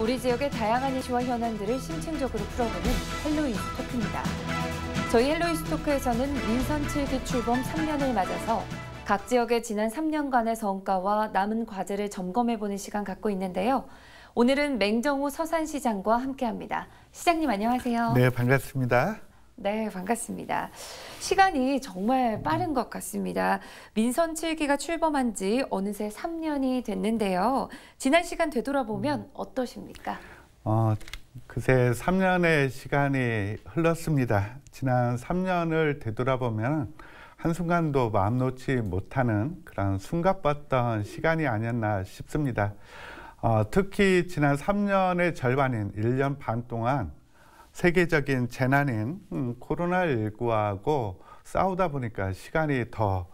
우리 지역의 다양한 이슈와 현안들을 심층적으로 풀어보는 헬로이스 토크입니다. 저희 헬로이스 토크에서는 민선 7기 출범 3년을 맞아서 각 지역의 지난 3년간의 성과와 남은 과제를 점검해보는 시간 갖고 있는데요. 오늘은 맹정우 서산시장과 함께합니다. 시장님 안녕하세요. 네, 반갑습니다. 네, 반갑습니다. 시간이 정말 빠른 것 같습니다. 민선 7기가 출범한 지 어느새 3년이 됐는데요. 지난 시간 되돌아보면 어떠십니까? 그새 3년의 시간이 흘렀습니다. 지난 3년을 되돌아보면 한순간도 마음 놓지 못하는 그런 숨가빴던 시간이 아니었나 싶습니다. 특히 지난 3년의 절반인 1년 반 동안 세계적인 재난인 코로나19하고 싸우다 보니까 시간이 더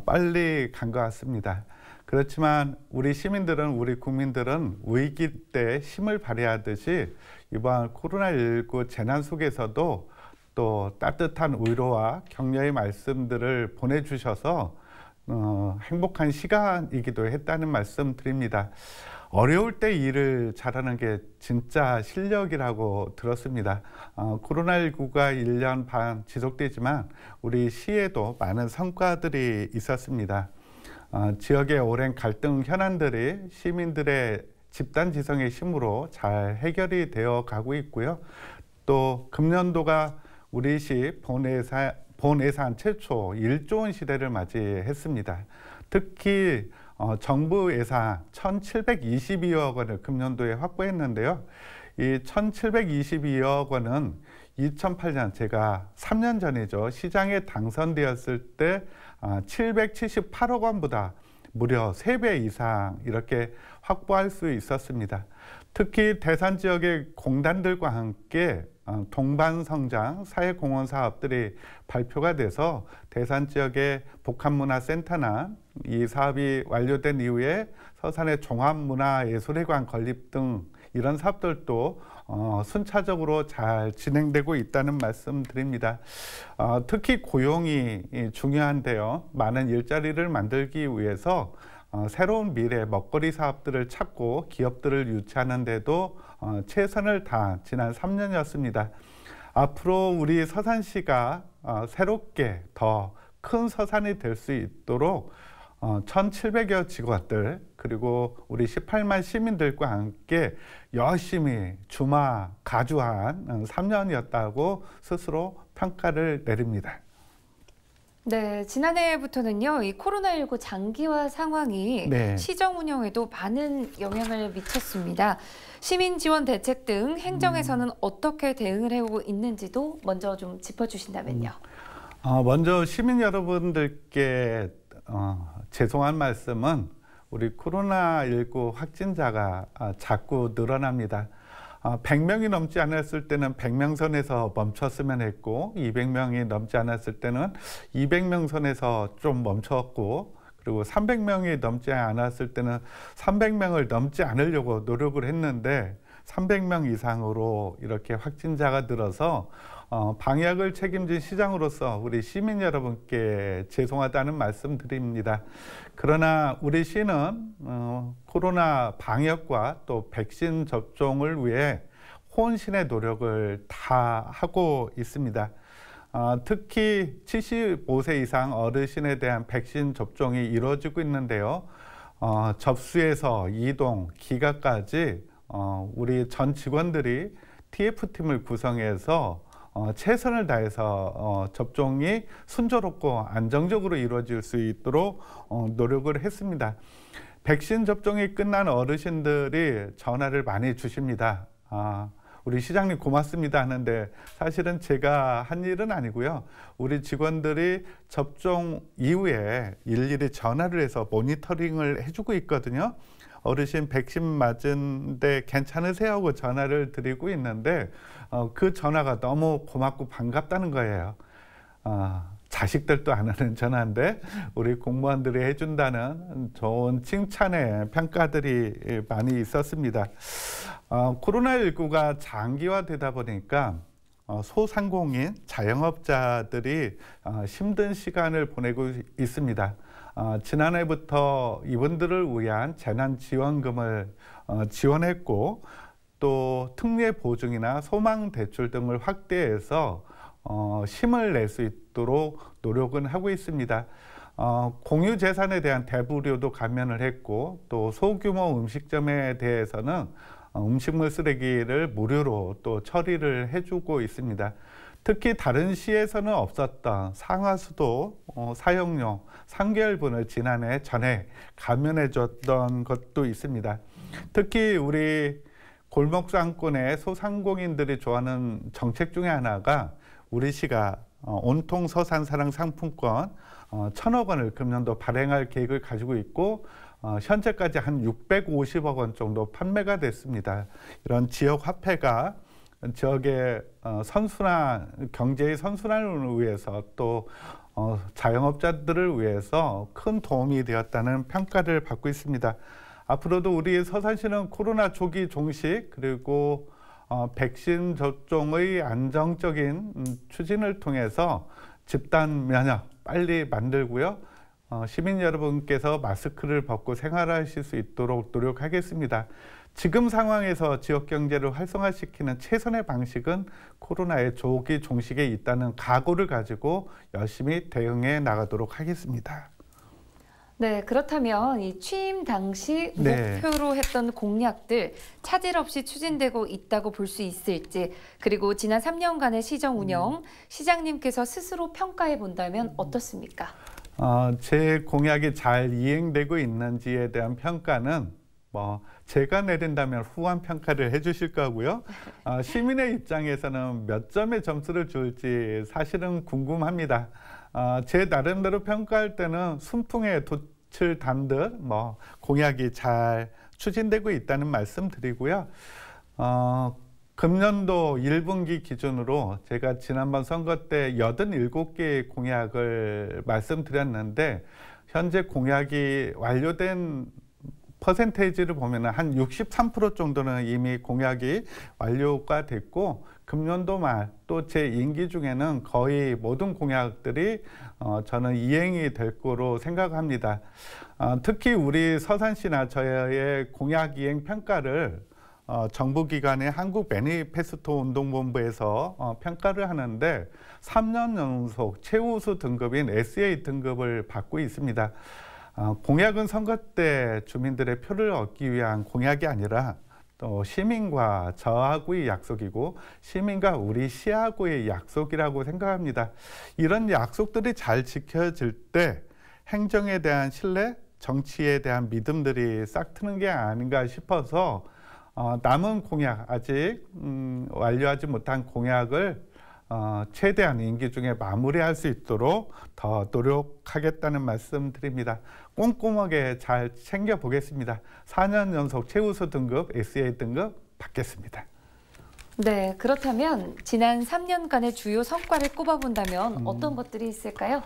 빨리 간 것 같습니다. 그렇지만 우리 시민들은, 우리 국민들은 위기 때 힘을 발휘하듯이 이번 코로나19 재난 속에서도 또 따뜻한 위로와 격려의 말씀들을 보내주셔서 행복한 시간이기도 했다는 말씀 드립니다. 어려울 때 일을 잘하는 게 진짜 실력이라고 들었습니다. 코로나19가 1년 반 지속되지만 우리 시에도 많은 성과들이 있었습니다. 지역의 오랜 갈등 현안들이 시민들의 집단지성의 힘으로 잘 해결이 되어 가고 있고요. 또 금년도가 우리 시 본 예산 최초 1조 원 시대를 맞이했습니다. 특히 정부 예산 1,722억 원을 금년도에 확보했는데요. 이 1,722억 원은 2008년 제가 3년 전이죠. 시장에 당선되었을 때 778억 원보다 무려 3배 이상 이렇게 확보할 수 있었습니다. 특히 대산 지역의 공단들과 함께 동반성장 사회공헌 사업들이 발표가 돼서 대산 지역의 복합문화센터나 이 사업이 완료된 이후에 서산의 종합문화예술회관 건립 등 이런 사업들도 순차적으로 잘 진행되고 있다는 말씀 드립니다. 특히 고용이 중요한데요. 많은 일자리를 만들기 위해서 새로운 미래 먹거리 사업들을 찾고 기업들을 유치하는 데도 최선을 다한 지난 3년이었습니다. 앞으로 우리 서산시가 새롭게 더 큰 서산이 될 수 있도록 1,700여 직원들 그리고 우리 18만 시민들과 함께 열심히 가주한 3년이었다고 스스로 평가를 내립니다. 네, 지난해부터는요, 이 코로나19 장기화 상황이 시정 운영에도 많은 영향을 미쳤습니다. 시민 지원 대책 등 행정에서는 어떻게 대응을 해오고 있는지도 먼저 좀 짚어주신다면요. 먼저 시민 여러분들께 죄송한 말씀은 우리 코로나19 확진자가 자꾸 늘어납니다. 100명이 넘지 않았을 때는 100명 선에서 멈췄으면 했고 200명이 넘지 않았을 때는 200명 선에서 좀 멈췄고 그리고 300명이 넘지 않았을 때는 300명을 넘지 않으려고 노력을 했는데 300명 이상으로 이렇게 확진자가 늘어서 방역을 책임진 시장으로서 우리 시민 여러분께 죄송하다는 말씀 드립니다. 그러나 우리 시는 코로나 방역과 또 백신 접종을 위해 혼신의 노력을 다 하고 있습니다. 특히 75세 이상 어르신에 대한 백신 접종이 이루어지고 있는데요. 접수에서 이동, 귀가까지 우리 전 직원들이 TF팀을 구성해서 최선을 다해서 접종이 순조롭고 안정적으로 이루어질 수 있도록 노력을 했습니다. 백신 접종이 끝난 어르신들이 전화를 많이 주십니다. 우리 시장님 고맙습니다 하는데 사실은 제가 한 일은 아니고요. 우리 직원들이 접종 이후에 일일이 전화를 해서 모니터링을 해주고 있거든요. 어르신 백신 맞은데 괜찮으세요? 하고 전화를 드리고 있는데 그 전화가 너무 고맙고 반갑다는 거예요. 자식들도 안 하는 전화인데 우리 공무원들이 해준다는 좋은 칭찬의 평가들이 많이 있었습니다. 코로나19가 장기화되다 보니까 소상공인, 자영업자들이 힘든 시간을 보내고 있습니다. 지난해부터 이분들을 위한 재난지원금을 지원했고 또 특례 보증이나 소망 대출 등을 확대해서 힘을 낼 수 있도록 노력은 하고 있습니다. 공유 재산에 대한 대부료도 감면을 했고 또 소규모 음식점에 대해서는 음식물 쓰레기를 무료로 또 처리를 해주고 있습니다. 특히 다른 시에서는 없었던 상하수도 사용료 3개월분을 지난해 전에 감면해 줬던 것도 있습니다. 특히 우리 골목상권의 소상공인들이 좋아하는 정책 중에 하나가 우리 시가 온통 서산사랑 상품권 1,000억 원을 금년도 발행할 계획을 가지고 있고 현재까지 한 650억 원 정도 판매가 됐습니다. 이런 지역 화폐가 지역의 선순환, 경제의 선순환을 위해서 또 자영업자들을 위해서 큰 도움이 되었다는 평가를 받고 있습니다. 앞으로도 우리 서산시는 코로나 조기 종식 그리고 백신 접종의 안정적인 추진을 통해서 집단 면역 빨리 만들고요. 시민 여러분께서 마스크를 벗고 생활하실 수 있도록 노력하겠습니다. 지금 상황에서 지역 경제를 활성화시키는 최선의 방식은 코로나의 조기 종식에 있다는 각오를 가지고 열심히 대응해 나가도록 하겠습니다. 네, 그렇다면 이 취임 당시 목표로 했던 공약들 차질 없이 추진되고 있다고 볼 수 있을지, 그리고 지난 3년간의 시정 운영, 시장님께서 스스로 평가해 본다면 어떻습니까? 제 공약이 잘 이행되고 있는지에 대한 평가는 제가 내린다면 후한 평가를 해주실 거고요. 시민의 입장에서는 몇 점의 점수를 줄지 사실은 궁금합니다. 제 나름대로 평가할 때는 순풍에 돛을 단 듯 공약이 잘 추진되고 있다는 말씀 드리고요. 금년도 1분기 기준으로 제가 지난번 선거 때 87개의 공약을 말씀드렸는데 현재 공약이 완료된 퍼센테이지를 보면 한 63% 정도는 이미 공약이 완료가 됐고 금년도 말 또 제 임기 중에는 거의 모든 공약들이 저는 이행이 될 거로 생각합니다. 특히 우리 서산시나 저의 공약 이행 평가를 정부기관의 한국 매니페스토 운동본부에서 평가를 하는데 3년 연속 최우수 등급인 SA 등급을 받고 있습니다. 공약은 선거 때 주민들의 표를 얻기 위한 공약이 아니라 또 시민과 저하고의 약속이고 시민과 우리 시하고의 약속이라고 생각합니다. 이런 약속들이 잘 지켜질 때 행정에 대한 신뢰, 정치에 대한 믿음들이 싹트는 게 아닌가 싶어서 남은 공약, 아직 완료하지 못한 공약을 최대한 임기 중에 마무리할 수 있도록 더 노력하겠다는 말씀 드립니다. 꼼꼼하게 잘 챙겨보겠습니다. 4년 연속 최우수 등급, SA 등급 받겠습니다. 네, 그렇다면 지난 3년간의 주요 성과를 꼽아본다면 어떤 것들이 있을까요?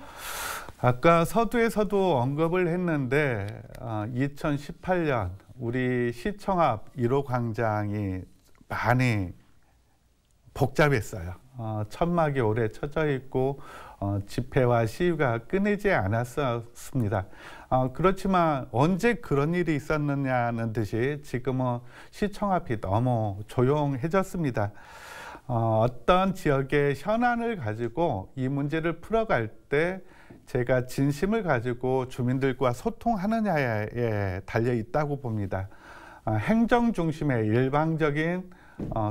아까 서두에서도 언급을 했는데 2018년 우리 시청 앞 1호 광장이 많이 복잡했어요. 천막이 오래 쳐져 있고 집회와 시위가 끊이지 않았습니다. 그렇지만 언제 그런 일이 있었느냐는 듯이 지금은 시청 앞이 너무 조용해졌습니다. 어떤 지역의 현안을 가지고 이 문제를 풀어갈 때 제가 진심을 가지고 주민들과 소통하느냐에 달려 있다고 봅니다. 행정 중심의 일방적인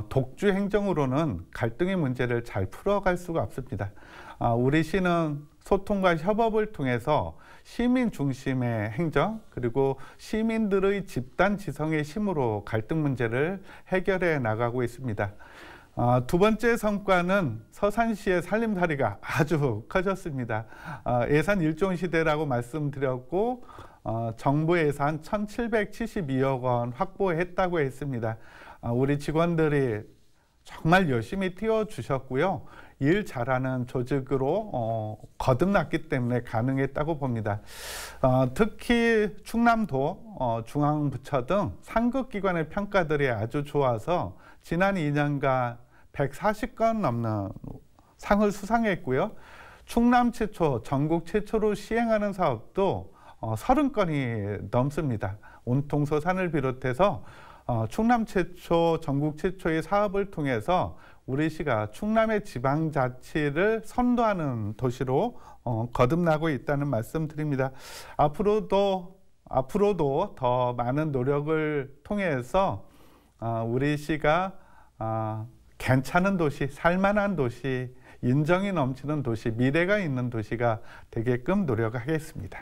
독주 행정으로는 갈등의 문제를 잘 풀어갈 수가 없습니다. 우리 시는 소통과 협업을 통해서 시민 중심의 행정 그리고 시민들의 집단 지성의 힘으로 갈등 문제를 해결해 나가고 있습니다. 두 번째 성과는 서산시의 살림살이가 아주 커졌습니다. 예산 1조 시대라고 말씀드렸고 정부 예산 1,772억 원 확보했다고 했습니다. 우리 직원들이 정말 열심히 뛰어주셨고요. 일 잘하는 조직으로 거듭났기 때문에 가능했다고 봅니다. 특히 충남도 중앙부처 등 상급기관의 평가들이 아주 좋아서 지난 2년간 140건 넘는 상을 수상했고요. 충남 최초, 전국 최초로 시행하는 사업도 30건이 넘습니다. 온통 서산을 비롯해서 충남 최초, 전국 최초의 사업을 통해서 우리 시가 충남의 지방자치를 선도하는 도시로 거듭나고 있다는 말씀 드립니다. 앞으로도 더 많은 노력을 통해서 우리 시가 괜찮은 도시, 살만한 도시, 인정이 넘치는 도시, 미래가 있는 도시가 되게끔 노력하겠습니다.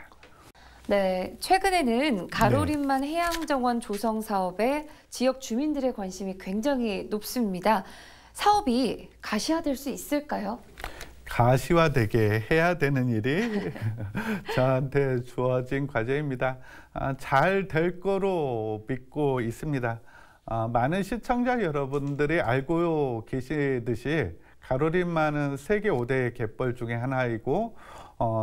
네, 최근에는 가로림만 해양정원 조성 사업에 지역 주민들의 관심이 굉장히 높습니다. 사업이 가시화될 수 있을까요? 가시화되게 해야 되는 일이 저한테 주어진 과제입니다. 잘 될 거로 믿고 있습니다. 많은 시청자 여러분들이 알고 계시듯이 가로림만은 세계 5대 갯벌 중에 하나이고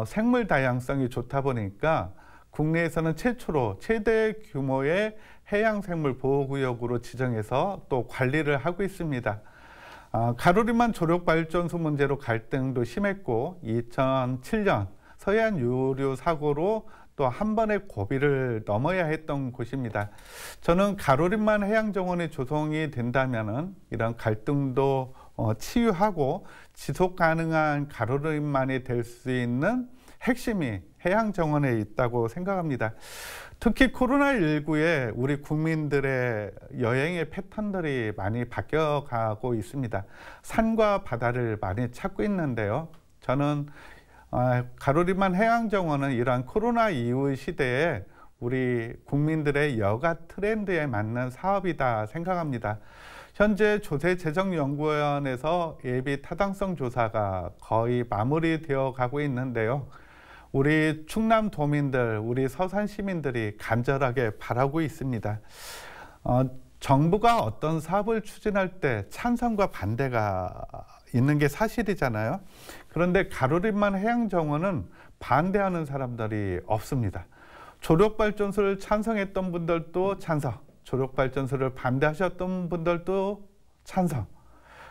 생물 다양성이 좋다 보니까 국내에서는 최초로 최대 규모의 해양생물 보호구역으로 지정해서 또 관리를 하고 있습니다. 가로림만 조력발전소 문제로 갈등도 심했고 2007년 서해안 유류 사고로 또 한 번의 고비를 넘어야 했던 곳입니다. 저는 가로림만 해양정원이 조성이 된다면은 이런 갈등도 치유하고 지속 가능한 가로림만이 될 수 있는 핵심이 해양정원에 있다고 생각합니다. 특히 코로나19에 우리 국민들의 여행의 패턴들이 많이 바뀌어가고 있습니다. 산과 바다를 많이 찾고 있는데요. 저는 가로림만 해양정원은 이러한 코로나 이후 시대에 우리 국민들의 여가 트렌드에 맞는 사업이다 생각합니다. 현재 조세재정연구원에서 예비 타당성 조사가 거의 마무리되어 가고 있는데요. 우리 충남 도민들, 우리 서산 시민들이 간절하게 바라고 있습니다. 정부가 어떤 사업을 추진할 때 찬성과 반대가 있는 게 사실이잖아요. 그런데 가로림만 해양정원은 반대하는 사람들이 없습니다. 조력발전소를 찬성했던 분들도 찬성, 조력발전소를 반대하셨던 분들도 찬성,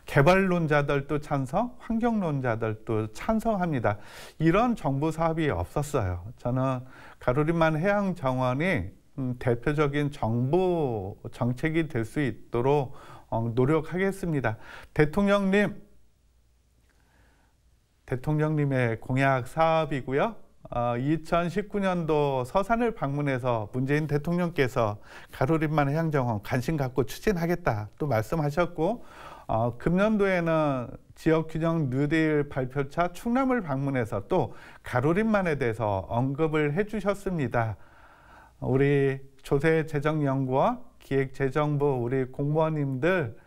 개발론자들도 찬성, 환경론자들도 찬성합니다. 이런 정부 사업이 없었어요. 저는 가로림만 해양정원이 대표적인 정부 정책이 될 수 있도록 노력하겠습니다. 대통령님의 공약 사업이고요. 2019년도 서산을 방문해서 문재인 대통령께서 가로림만 해양정원 관심 갖고 추진하겠다 또 말씀하셨고, 금년도에는 지역균형 뉴딜 발표차 충남을 방문해서 또 가로림만에 대해서 언급을 해주셨습니다. 우리 조세재정연구원, 기획재정부, 우리 공무원님들,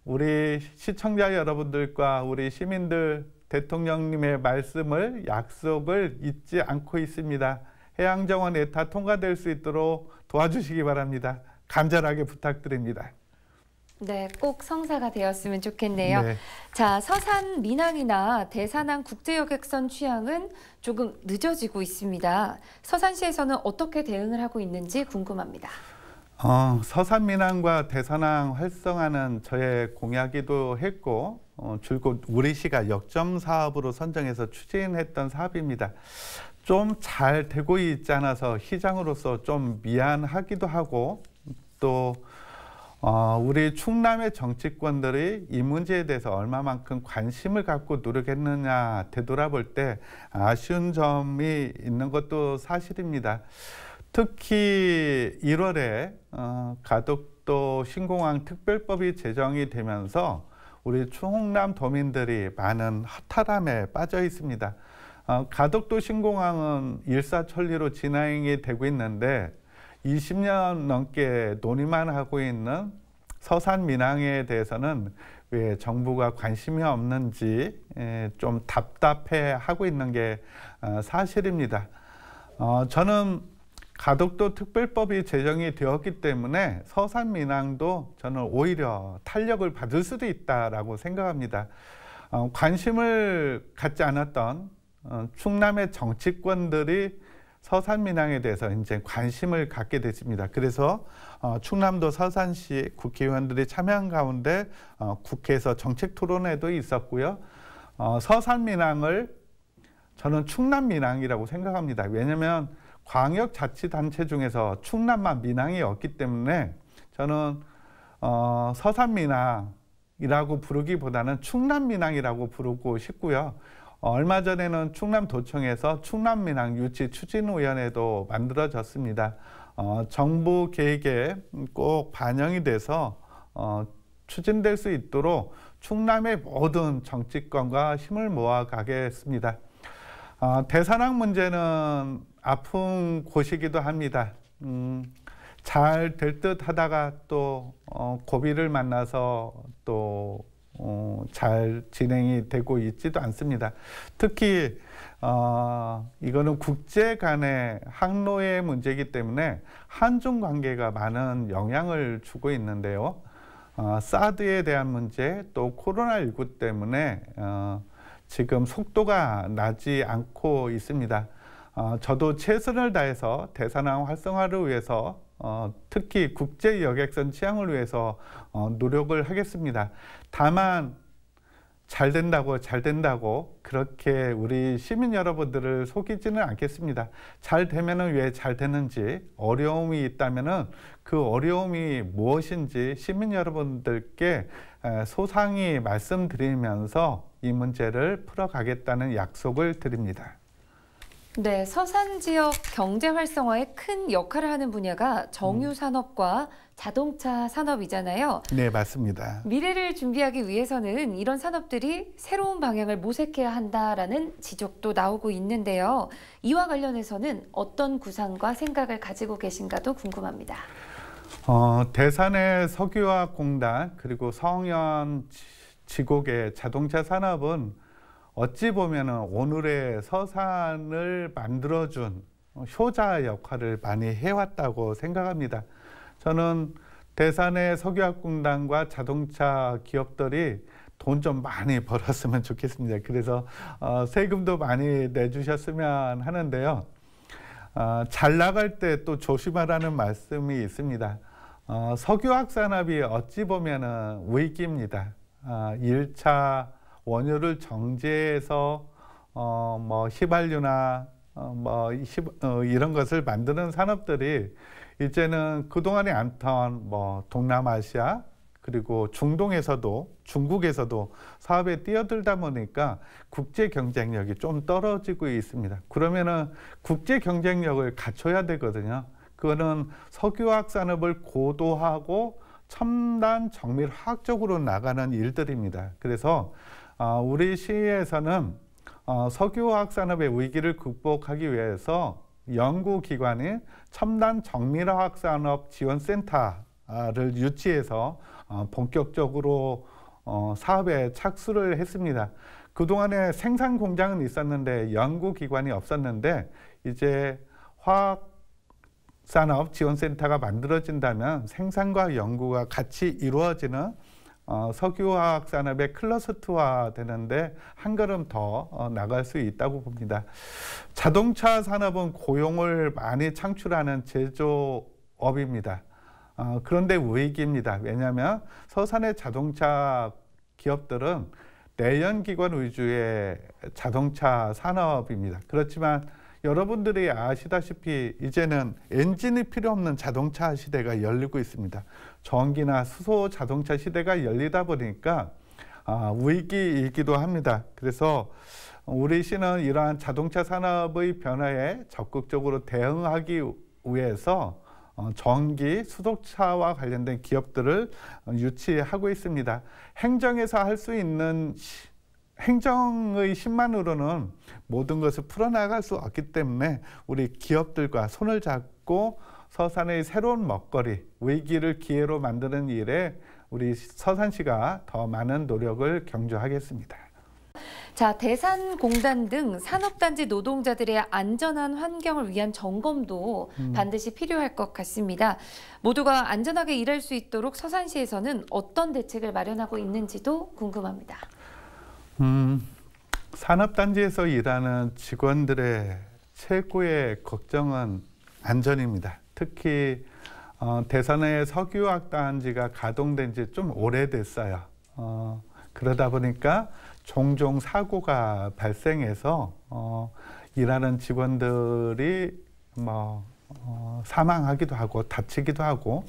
우리 시청자 여러분들과 우리 시민들 대통령님의 말씀을, 약속을 잊지 않고 있습니다. 해양정원 에타 통과될 수 있도록 도와주시기 바랍니다. 간절하게 부탁드립니다. 네, 꼭 성사가 되었으면 좋겠네요. 네. 자, 서산 민항이나 대산항 국제여객선 취항은 조금 늦어지고 있습니다. 서산시에서는 어떻게 대응을 하고 있는지 궁금합니다. 서산 민항과 대산항 활성화는 저의 공약이기도 했고 줄곧 우리 시가 역점 사업으로 선정해서 추진했던 사업입니다. 좀 잘 되고 있지 않아서 시장으로서 좀 미안하기도 하고, 또 우리 충남의 정치권들이 이 문제에 대해서 얼마만큼 관심을 갖고 노력했느냐 되돌아볼 때 아쉬운 점이 있는 것도 사실입니다. 특히 1월에 가덕도 신공항 특별법이 제정이 되면서 우리 충남 도민들이 많은 허탈함에 빠져 있습니다. 가덕도 신공항은 일사천리로 진행이 되고 있는데 20년 넘게 논의만 하고 있는 서산 민항에 대해서는 왜 정부가 관심이 없는지 좀 답답해 하고 있는 게 사실입니다. 저는 가덕도 특별법이 제정이 되었기 때문에 서산 민항도 저는 오히려 탄력을 받을 수도 있다라고 생각합니다. 관심을 갖지 않았던 충남의 정치권들이 서산 민항에 대해서 이제 관심을 갖게 됐습니다. 그래서 충남도 서산시 국회의원들이 참여한 가운데 국회에서 정책 토론회도 있었고요. 서산 민항을 저는 충남 민항이라고 생각합니다. 왜냐하면 광역자치단체 중에서 충남만 민항이 없기 때문에 저는 서산민항이라고 부르기보다는 충남민항이라고 부르고 싶고요. 얼마 전에는 충남도청에서 충남민항 유치 추진위원회도 만들어졌습니다. 정부 계획에 꼭 반영이 돼서 추진될 수 있도록 충남의 모든 정치권과 힘을 모아 가겠습니다. 대산항 문제는 아픈 곳이기도 합니다. 잘 될 듯 하다가 또 고비를 만나서 또 잘 진행이 되고 있지도 않습니다. 특히 이거는 국제 간의 항로의 문제이기 때문에 한중 관계가 많은 영향을 주고 있는데요. 사드에 대한 문제, 또 코로나19 때문에 지금 속도가 나지 않고 있습니다. 저도 최선을 다해서 대산항 활성화를 위해서 특히 국제 여객선 취항을 위해서 노력을 하겠습니다. 다만 잘 된다고 그렇게 우리 시민 여러분들을 속이지는 않겠습니다. 잘 되면은 왜 잘 되는지, 어려움이 있다면은 그 어려움이 무엇인지 시민 여러분들께 소상히 말씀드리면서 이 문제를 풀어가겠다는 약속을 드립니다. 네, 서산 지역 경제 활성화에 큰 역할을 하는 분야가 정유 산업과 자동차 산업이잖아요. 네, 맞습니다. 미래를 준비하기 위해서는 이런 산업들이 새로운 방향을 모색해야 한다라는 지적도 나오고 있는데요. 이와 관련해서는 어떤 구상과 생각을 가지고 계신가도 궁금합니다. 대산의 석유화학공단 그리고 성현 지곡의 자동차 산업은 어찌 보면 오늘의 서산을 만들어준 효자 역할을 많이 해왔다고 생각합니다. 저는 대산의 석유화학공단과 자동차 기업들이 돈 좀 많이 벌었으면 좋겠습니다. 그래서 세금도 많이 내주셨으면 하는데요. 잘 나갈 때 또 조심하라는 말씀이 있습니다. 석유화학 산업이 어찌 보면 위기입니다. 1차 원유를 정제해서 뭐 휘발유나 이런 것을 만드는 산업들이 이제는 그동안에 않던 뭐 동남아시아 그리고 중국에서도 사업에 뛰어들다 보니까 국제 경쟁력이 좀 떨어지고 있습니다. 그러면은 국제 경쟁력을 갖춰야 되거든요. 그거는 석유화학 산업을 고도화하고 첨단 정밀 화학적으로 나가는 일들입니다. 그래서 우리 시에서는 석유화학 산업의 위기를 극복하기 위해서 연구기관인 첨단 정밀화학 산업 지원센터를 유치해서 본격적으로 사업에 착수를 했습니다. 그동안에 생산 공장은 있었는데 연구기관이 없었는데 이제 화학산업 지원센터가 만들어진다면 생산과 연구가 같이 이루어지는 석유화학 산업의 클러스터화 되는데 한 걸음 더 나갈 수 있다고 봅니다. 자동차 산업은 고용을 많이 창출하는 제조업입니다. 그런데 위기입니다. 왜냐하면 서산의 자동차 기업들은 내연기관 위주의 자동차 산업입니다. 그렇지만 여러분들이 아시다시피 이제는 엔진이 필요 없는 자동차 시대가 열리고 있습니다. 전기나 수소 자동차 시대가 열리다 보니까 위기이기도 합니다. 그래서 우리 시는 이러한 자동차 산업의 변화에 적극적으로 대응하기 위해서 전기, 수소차와 관련된 기업들을 유치하고 있습니다. 행정에서 할 수 있는 행정의 힘만으로는 모든 것을 풀어나갈 수 없기 때문에 우리 기업들과 손을 잡고 서산의 새로운 먹거리, 위기를 기회로 만드는 일에 우리 서산시가 더 많은 노력을 경주하겠습니다. 자, 대산공단 등 산업단지 노동자들의 안전한 환경을 위한 점검도 반드시 필요할 것 같습니다. 모두가 안전하게 일할 수 있도록 서산시에서는 어떤 대책을 마련하고 있는지도 궁금합니다. 산업단지에서 일하는 직원들의 최고의 걱정은 안전입니다. 특히 대산의 석유화학단지가 가동된 지 좀 오래됐어요. 그러다 보니까 종종 사고가 발생해서 일하는 직원들이 사망하기도 하고 다치기도 하고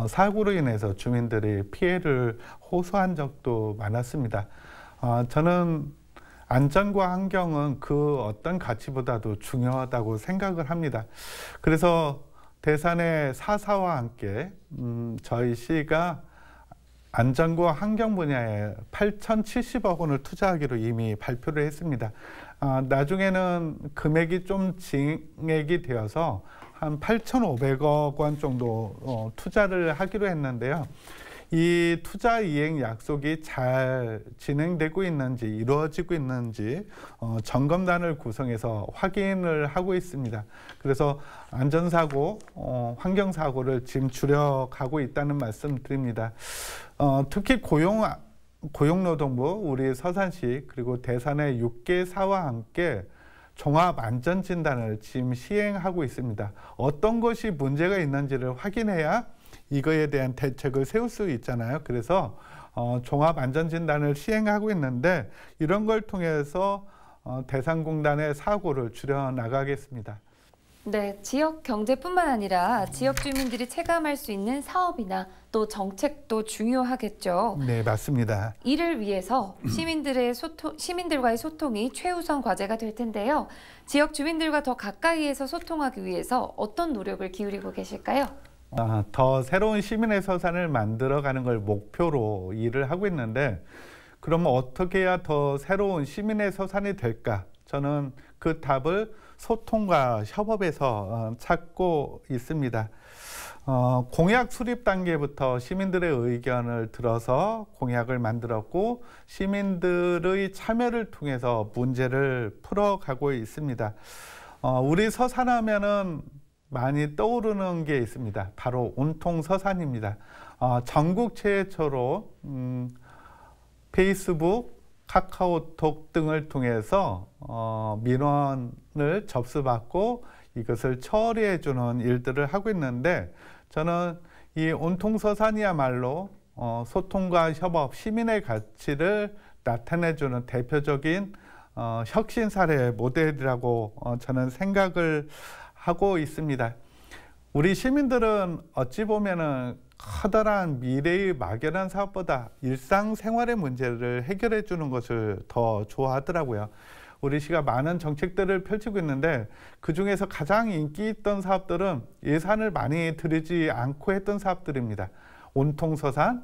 사고로 인해서 주민들이 피해를 호소한 적도 많았습니다. 저는 안전과 환경은 그 어떤 가치보다도 중요하다고 생각을 합니다. 그래서 대산의 사사와 함께 저희 시가 안전과 환경 분야에 8,070억 원을 투자하기로 이미 발표를 했습니다. 나중에는 금액이 좀 증액이 되어서 한 8,500억 원 정도 투자를 하기로 했는데요. 이 투자 이행 약속이 잘 진행되고 있는지 이루어지고 있는지 점검단을 구성해서 확인을 하고 있습니다. 그래서 안전사고, 환경사고를 지금 줄여가고 있다는 말씀 드립니다. 특히 고용노동부, 우리 서산시 그리고 대산의 6개 사와 함께 종합안전진단을 지금 시행하고 있습니다. 어떤 것이 문제가 있는지를 확인해야 이거에 대한 대책을 세울 수 있잖아요. 그래서 종합안전진단을 시행하고 있는데 이런 걸 통해서 대산공단의 사고를 줄여나가겠습니다. 네, 지역 경제뿐만 아니라 지역 주민들이 체감할 수 있는 사업이나 또 정책도 중요하겠죠. 네, 맞습니다. 이를 위해서 시민들과의 소통이 최우선 과제가 될 텐데요. 지역 주민들과 더 가까이에서 소통하기 위해서 어떤 노력을 기울이고 계실까요? 더 새로운 시민의 서산을 만들어가는 걸 목표로 일을 하고 있는데 그러면 어떻게 해야 더 새로운 시민의 서산이 될까? 저는 그 답을 소통과 협업에서 찾고 있습니다. 공약 수립 단계부터 시민들의 의견을 들어서 공약을 만들었고 시민들의 참여를 통해서 문제를 풀어가고 있습니다. 우리 서산하면은 많이 떠오르는 게 있습니다. 바로 온통서산입니다. 전국 최초로 페이스북, 카카오톡 등을 통해서 민원을 접수받고 이것을 처리해주는 일들을 하고 있는데 저는 이 온통서산이야말로 소통과 협업, 시민의 가치를 나타내주는 대표적인 혁신 사례 모델이라고 저는 생각을 하고 있습니다. 우리 시민들은 어찌 보면은 커다란 미래의 막연한 사업보다 일상생활의 문제를 해결해 주는 것을 더 좋아하더라고요. 우리 시가 많은 정책들을 펼치고 있는데 그중에서 가장 인기 있던 사업들은 예산을 많이 들이지 않고 했던 사업들입니다. 온통서산,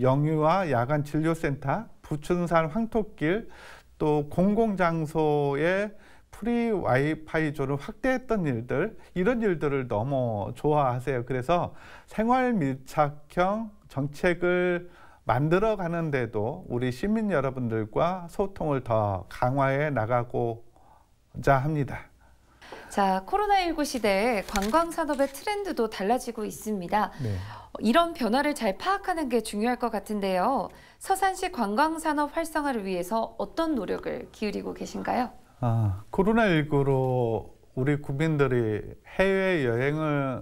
영유아 야간 진료센터, 부춘산 황토길, 또 공공장소의 프리 와이파이 존을 확대했던 일들, 이런 일들을 너무 좋아하세요. 그래서 생활 밀착형 정책을 만들어 가는데도 우리 시민 여러분들과 소통을 더 강화해 나가고자 합니다. 자, 코로나19 시대에 관광산업의 트렌드도 달라지고 있습니다. 네. 이런 변화를 잘 파악하는 게 중요할 것 같은데요. 서산시 관광산업 활성화를 위해서 어떤 노력을 기울이고 계신가요? 코로나19로 우리 국민들이 해외여행은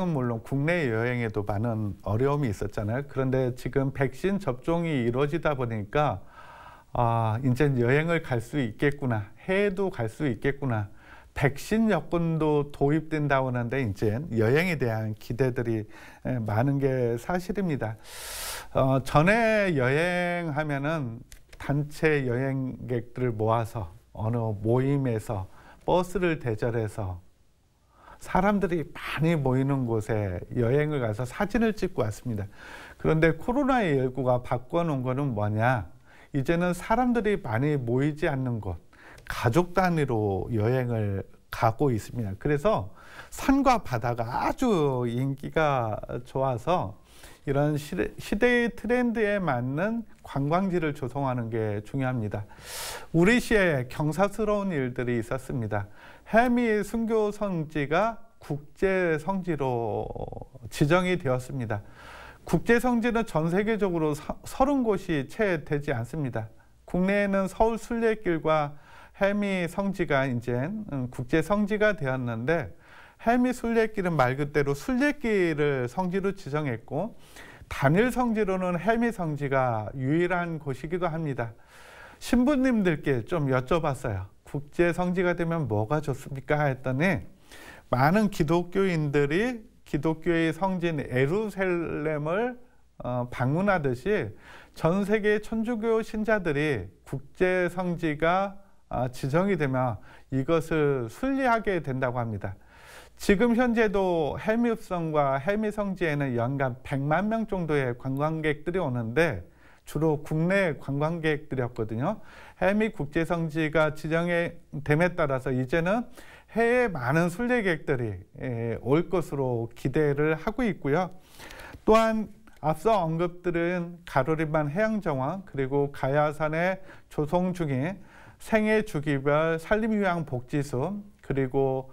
물론 국내 여행에도 많은 어려움이 있었잖아요. 그런데 지금 백신 접종이 이루어지다 보니까 이제 여행을 갈 수 있겠구나, 해외도 갈 수 있겠구나, 백신 여권도 도입된다고 하는데 이제 여행에 대한 기대들이 많은 게 사실입니다. 전에 여행하면은 단체 여행객들을 모아서 어느 모임에서 버스를 대절해서 사람들이 많이 모이는 곳에 여행을 가서 사진을 찍고 왔습니다. 그런데 코로나19가 바꿔놓은 거는 뭐냐? 이제는 사람들이 많이 모이지 않는 곳, 가족 단위로 여행을 가고 있습니다. 그래서 산과 바다가 아주 인기가 좋아서 이런 시대의 트렌드에 맞는 관광지를 조성하는 게 중요합니다. 우리 시에 경사스러운 일들이 있었습니다. 해미 순교 성지가 국제 성지로 지정이 되었습니다. 국제 성지는 전 세계적으로 30곳이 채 되지 않습니다. 국내에는 서울 순례길과 해미 성지가 이제 국제 성지가 되었는데 해미 순례길은 말 그대로 순례길을 성지로 지정했고 단일 성지로는 해미 성지가 유일한 곳이기도 합니다. 신부님들께 좀 여쭤봤어요. 국제 성지가 되면 뭐가 좋습니까? 했더니 많은 기독교인들이 기독교의 성진 예루살렘을 방문하듯이 전 세계 천주교 신자들이 국제 성지가 지정이 되면 이것을 순리하게 된다고 합니다. 지금 현재도 헬미읍성과 헬미성지에는 연간 100만 명 정도의 관광객들이 오는데 주로 국내 관광객들이었거든요. 헬미 국제성지가 지정됨에 따라서 이제는 해외 많은 순례객들이 올 것으로 기대를 하고 있고요. 또한 앞서 언급드린 가로리만 해양정원 그리고 가야산에 조성 중인 생애 주기별 산림휴양복지소 그리고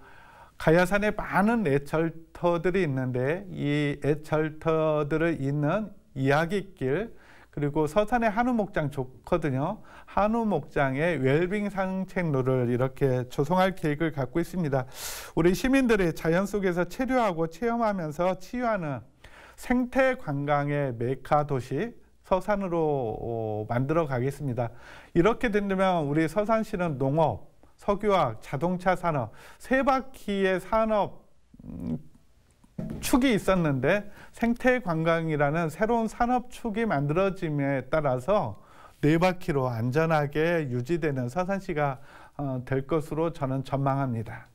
가야산에 많은 애철터들이 있는데 이 애철터들을 잇는 이야기길 그리고 서산의 한우목장 좋거든요. 한우목장의 웰빙 산책로를 이렇게 조성할 계획을 갖고 있습니다. 우리 시민들이 자연 속에서 체류하고 체험하면서 치유하는 생태 관광의 메카 도시 서산으로 만들어 가겠습니다. 이렇게 된다면 우리 서산시는 농업, 석유화학, 자동차 산업, 세 바퀴의 산업 축이 있었는데 생태 관광이라는 새로운 산업축이 만들어짐에 따라서 네 바퀴로 안전하게 유지되는 서산시가 될 것으로 저는 전망합니다.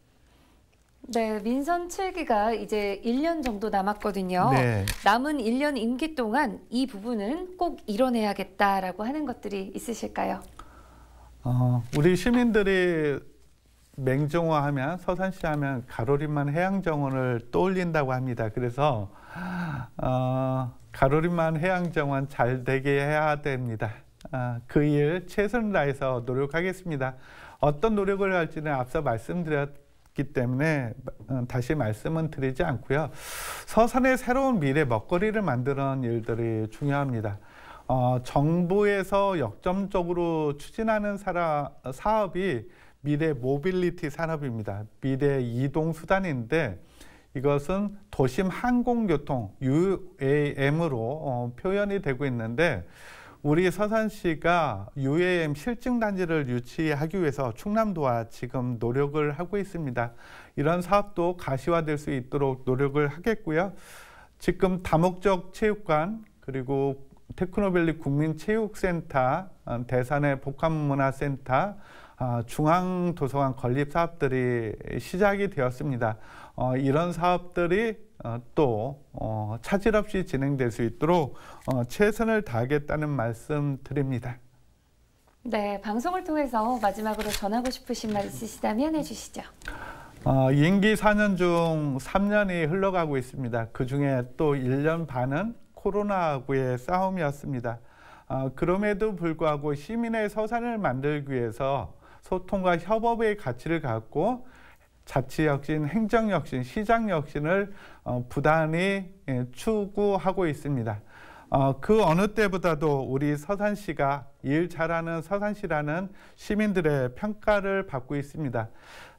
네, 민선 7기가 이제 1년 정도 남았거든요. 네. 남은 1년 임기 동안 이 부분은 꼭 이뤄내야겠다라고 하는 것들이 있으실까요? 우리 시민들이 맹정어하면 서산시 하면 가로리만 해양정원을 떠올린다고 합니다. 그래서 가로리만 해양정원 잘 되게 해야 됩니다. 그 일 최선을 다해서 노력하겠습니다. 어떤 노력을 할지는 앞서 말씀드렸기 때문에 다시 말씀은 드리지 않고요. 서산의 새로운 미래 먹거리를 만드는 일들이 중요합니다. 정부에서 역점적으로 추진하는 사업이 미래 모빌리티 산업입니다. 미래 이동 수단인데 이것은 도심 항공교통 UAM으로 표현이 되고 있는데 우리 서산시가 UAM 실증단지를 유치하기 위해서 충남도와 지금 노력을 하고 있습니다. 이런 사업도 가시화될 수 있도록 노력을 하겠고요. 지금 다목적 체육관 그리고 테크노밸리 국민체육센터, 대산의 복합문화센터, 중앙도서관 건립 사업들이 시작이 되었습니다. 이런 사업들이 또 차질 없이 진행될 수 있도록 최선을 다하겠다는 말씀 드립니다. 네, 방송을 통해서 마지막으로 전하고 싶으신 말 있으시다면 해주시죠. 임기 4년 중 3년이 흘러가고 있습니다. 그중에 또 1년 반은 코로나19의 싸움이었습니다. 그럼에도 불구하고 시민의 서산을 만들기 위해서 소통과 협업의 가치를 갖고 자치혁신, 행정혁신, 시장혁신을 부단히 추구하고 있습니다. 그 어느 때보다도 우리 서산시가 일 잘하는 서산시라는 시민들의 평가를 받고 있습니다.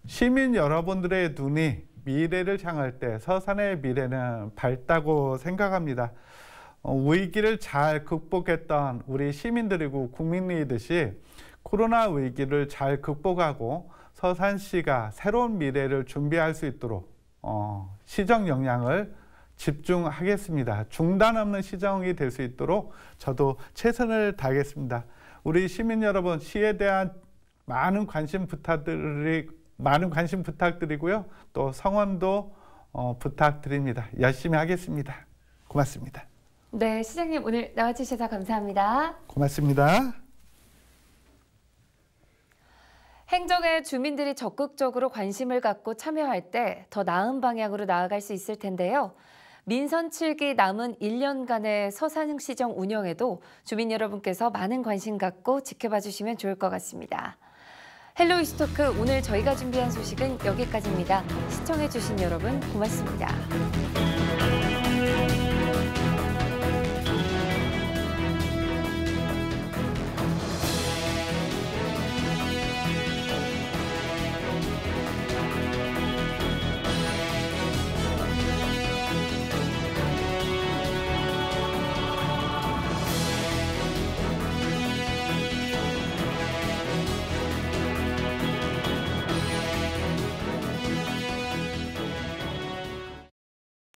시민 여러분들의 눈이 미래를 향할 때 서산의 미래는 밝다고 생각합니다. 위기를 잘 극복했던 우리 시민들이고 국민이듯이 코로나 위기를 잘 극복하고 서산시가 새로운 미래를 준비할 수 있도록 시정 역량을 집중하겠습니다. 중단 없는 시정이 될 수 있도록 저도 최선을 다하겠습니다. 우리 시민 여러분, 시에 대한 많은 관심 부탁드리고요. 또 성원도 부탁드립니다. 열심히 하겠습니다. 고맙습니다. 네, 시장님 오늘 나와주셔서 감사합니다. 고맙습니다. 행정에 주민들이 적극적으로 관심을 갖고 참여할 때 더 나은 방향으로 나아갈 수 있을 텐데요. 민선 7기 남은 1년간의 서산시정 운영에도 주민 여러분께서 많은 관심 갖고 지켜봐 주시면 좋을 것 같습니다. 헬로 이슈토크 오늘 저희가 준비한 소식은 여기까지입니다. 시청해 주신 여러분 고맙습니다.